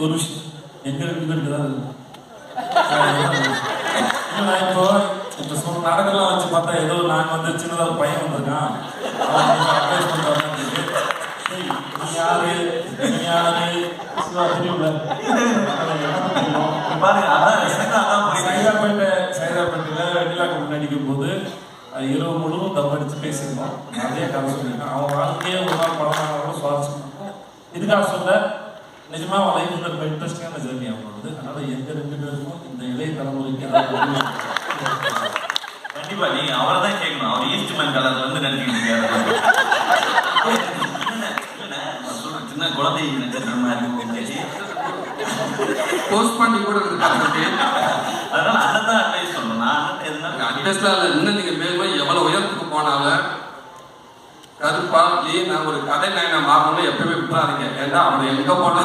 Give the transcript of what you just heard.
ஒரு விஷயம் எங்க 2 பேருக்கு தான் இப்போ நாடகம்லாம் வச்சு பார்த்தா ஏதோ நாங்க வந்து சின்னதா ஒரு பையன் வந்திருக்கான் நடிக்கும் போது இரவு முழுவதும் தம் அடிச்சு பேசியிருந்தோம். நிறைய கதை சொல்லியிருக்கோம். அவன் வாழ்க்கையே ஒரு நாள் படமாக சுவாரஸ்யம் இருக்கும். இதுக்காக சொல்ல நிஜமா அவன் லைஃப்ல ரொம்ப இன்ட்ரெஸ்டிங்கான ஜேர்னி அவங்களோடது. அதனால எங்க 2 பேருக்கும் இந்த இளைய தலைமுறைக்கு கண்டிப்பா நீங்க அவரை தான் கேட்கணும். அவர் ஈஸ்ட் மேன் கலர்ல வந்து நினைச்சிட்டு இருக்காரு. சின்ன குழந்தை நட்சத்திரமா இருக்கு. போஸ்ட் பண்ணி கூட இருக்கு. அதனால அண்ணன் அட்வைஸ் சொல்லணும். நான் அட்வைஸ்லாம் இல்லை. இன்னும் நீங்க மேலும் எவ்வளவு உயரத்துக்கு போனாலும் கருப்பா நான் ஒரு கதை நான் மாறணும்னு எப்பயுமே விட்டுறாதீங்க. ஏன்னா அவர் எங்க போனாலும்